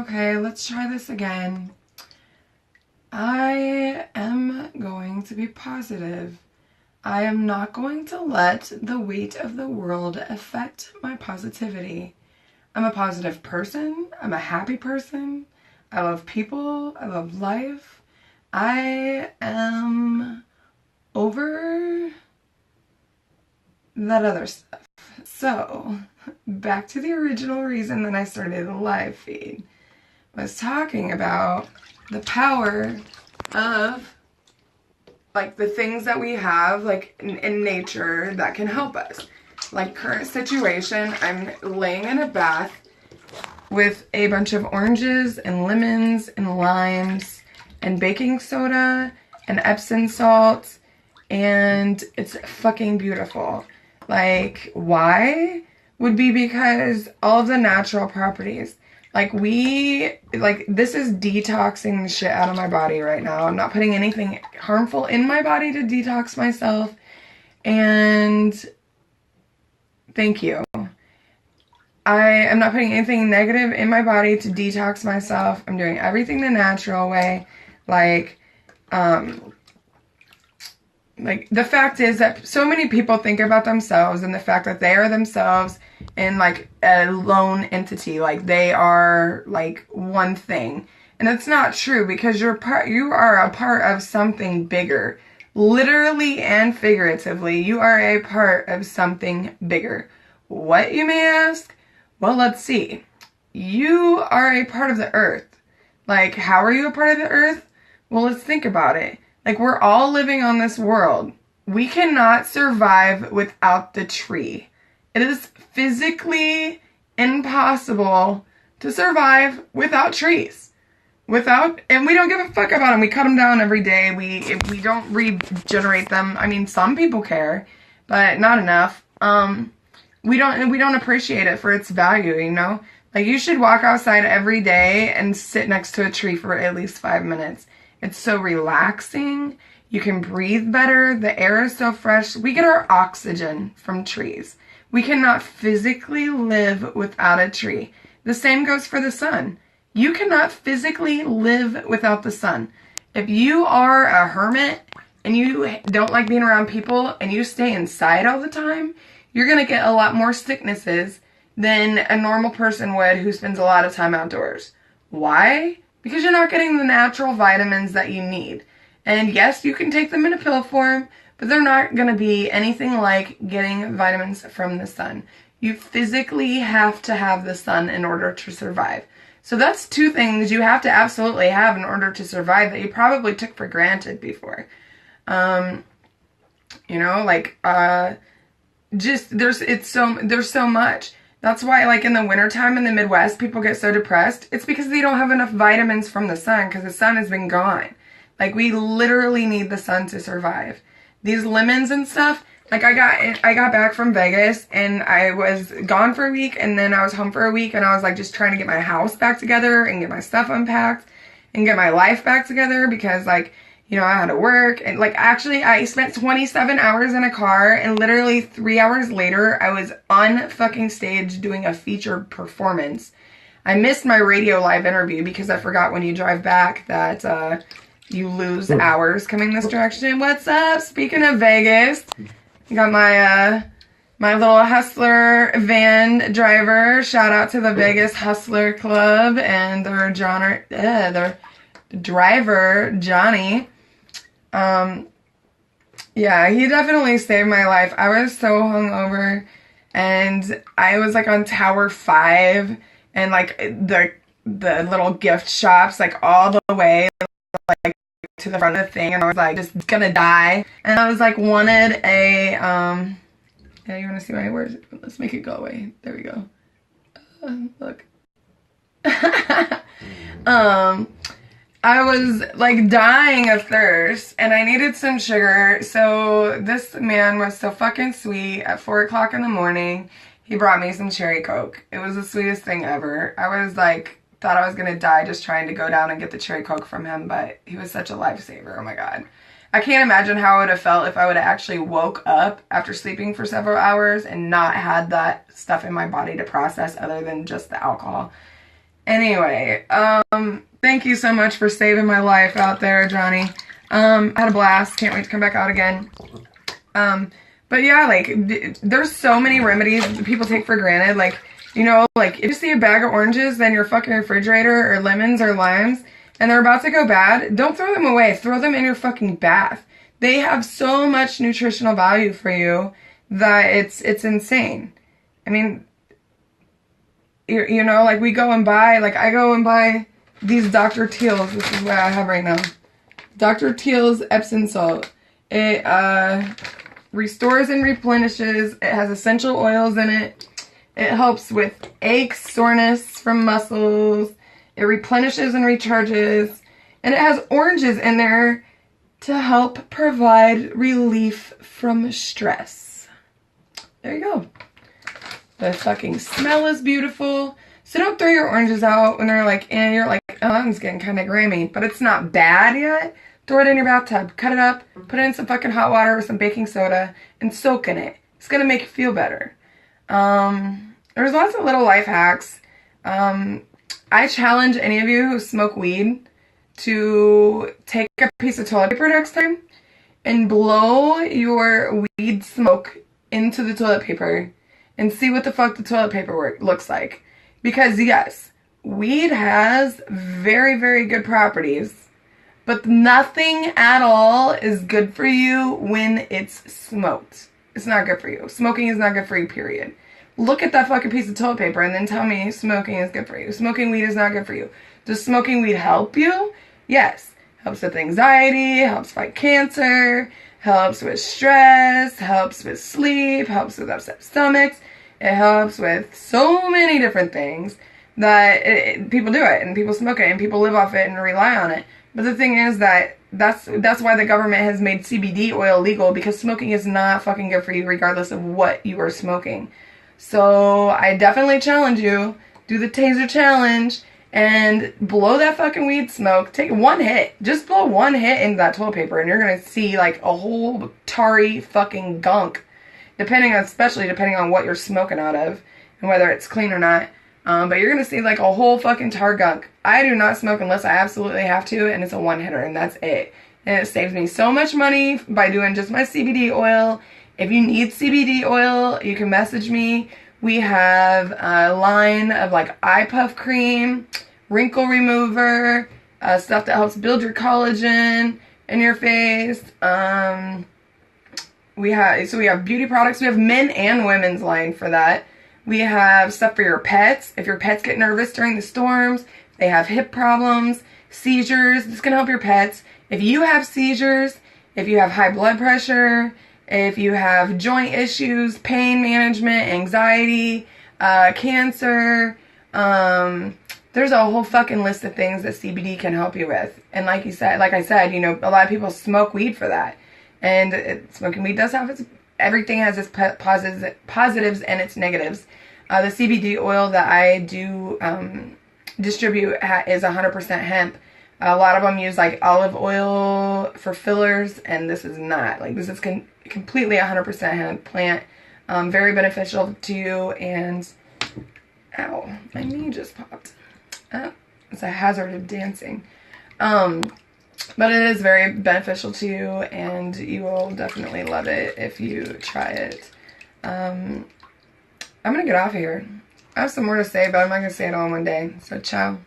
Okay, let's try this again. I am going to be positive. I am not going to let the weight of the world affect my positivity. I'm a positive person. I'm a happy person. I love people. I love life. I am over that other stuff. So, back to the original reason that I started the live feed. I was talking about the power of like the things that we have like in nature that can help us. Like current situation, I'm laying in a bath with a bunch of oranges and lemons and limes and baking soda and Epsom salt, and it's fucking beautiful. Like, why? Would be because all of the natural properties. Like this is detoxing the shit out of my body right now. I'm not putting anything harmful in my body to detox myself. And thank you. I am not putting anything negative in my body to detox myself. I'm doing everything the natural way. Like the fact is that so many people think about themselves and the fact that they are themselves in like a lone entity, like they are like one thing. And it's not true, because you are a part of something bigger. Literally and figuratively, you are a part of something bigger. What, you may ask? Well, let's see. You are a part of the earth. Like, how are you a part of the earth? Well, let's think about it. Like, we're all living on this world. We cannot survive without the tree. It is physically impossible to survive without trees. And we don't give a fuck about them. We cut them down every day. We don't regenerate them. I mean, some people care, but not enough. We don't appreciate it for its value, you know? Like, you should walk outside every day and sit next to a tree for at least 5 minutes. It's so relaxing. You can breathe better. The air is so fresh. We get our oxygen from trees. We cannot physically live without a tree. The same goes for the sun. You cannot physically live without the sun. If you are a hermit and you don't like being around people and you stay inside all the time, you're going to get a lot more sicknesses than a normal person would who spends a lot of time outdoors. Why? Because you're not getting the natural vitamins that you need. And yes, you can take them in a pill form, but they're not going to be anything like getting vitamins from the sun. You physically have to have the sun in order to survive. So that's two things you have to absolutely have in order to survive that you probably took for granted before. There's so much. That's why, like, in the wintertime in the Midwest, people get so depressed. It's because they don't have enough vitamins from the sun, because the sun has been gone. Like, we literally need the sun to survive. These lemons and stuff, like, I got back from Vegas, and I was gone for a week, and then I was home for a week, and I was, like, just trying to get my house back together, and get my stuff unpacked, and get my life back together, because, like, you know, I had to work, and, like, actually, I spent 27 hours in a car, and literally 3 hours later, I was on fucking stage doing a featured performance. I missed my radio live interview because I forgot when you drive back that, you lose hours coming this direction. What's up? Speaking of Vegas, I got my little hustler van driver. Shout out to the Vegas Hustler Club and their driver, Johnny. Yeah, he definitely saved my life. I was so hungover, and I was like on Tower 5, and like the little gift shops, like all the way like to the front of the thing, and I was like just gonna die. And I was like wanted a yeah, you wanna see my words? Let's make it go away. There we go. Look. I was like dying of thirst, and I needed some sugar, so this man was so fucking sweet. At 4 o'clock in the morning, he brought me some cherry Coke. It was the sweetest thing ever. I was like, thought I was gonna die just trying to go down and get the cherry Coke from him, but he was such a lifesaver. Oh my god. I can't imagine how I would have felt if I would have actually woke up after sleeping for several hours and not had that stuff in my body to process other than just the alcohol. Anyway, thank you so much for saving my life out there, Johnny. I had a blast. Can't wait to come back out again. But yeah, like, there's so many remedies that people take for granted. Like, you know, like, if you see a bag of oranges in your fucking refrigerator, or lemons or limes, and they're about to go bad, don't throw them away. Throw them in your fucking bath. They have so much nutritional value for you that it's insane. I mean, you know, like, we go and buy, like, I go and buy these Dr. Teal's. This is what I have right now. Dr. Teal's Epsom salt. It restores and replenishes. It has essential oils in it. It helps with aches, soreness from muscles. It replenishes and recharges. And it has oranges in there to help provide relief from stress. There you go. The fucking smell is beautiful. So don't throw your oranges out when they're like, and you're like, oh, that one's getting kind of grimy. But it's not bad yet. Throw it in your bathtub. Cut it up. Put it in some fucking hot water with some baking soda. And soak in it. It's going to make you feel better. There's lots of little life hacks. I challenge any of you who smoke weed to take a piece of toilet paper next time and blow your weed smoke into the toilet paper and see what the fuck the toilet paper looks like. Because yes, weed has very, very good properties, but nothing at all is good for you when it's smoked. It's not good for you. Smoking is not good for you, period. Look at that fucking piece of toilet paper and then tell me smoking is good for you. Smoking weed is not good for you. Does smoking weed help you? Yes. Helps with anxiety, helps fight cancer, helps with stress, helps with sleep, helps with upset stomachs. It helps with so many different things that people do it and people smoke it and people live off it and rely on it. But the thing is that's why the government has made CBD oil legal, because smoking is not fucking good for you regardless of what you are smoking. So I definitely challenge you, do the Tazer challenge and blow that fucking weed smoke. Take one hit. Just blow one hit into that toilet paper and you're going to see like a whole tarry fucking gunk. Especially depending on what you're smoking out of and whether it's clean or not. But you're going to see like a whole fucking tar gunk. I do not smoke unless I absolutely have to, and it's a one hitter and that's it. And it saves me so much money by doing just my CBD oil. If you need CBD oil, you can message me. We have a line of like eye puff cream, wrinkle remover, stuff that helps build your collagen in your face. We have beauty products. We have men and women's line for that. We have stuff for your pets. If your pets get nervous during the storms, they have hip problems, seizures, this can help your pets. If you have seizures, if you have high blood pressure, if you have joint issues, pain management, anxiety, cancer, there's a whole fucking list of things that CBD can help you with. And like I said, you know, a lot of people smoke weed for that. And smoking weed does have everything has its positives and its negatives. The CBD oil that I do distribute is 100% hemp. A lot of them use like olive oil for fillers, and this is not. Like, this is completely 100% hemp plant. Very beneficial to you, and ow, my knee just popped. It's a hazard of dancing. But it is very beneficial to you, and you will definitely love it if you try it. I'm gonna get off here. I have some more to say, but I'm not gonna say it all in one day. So ciao.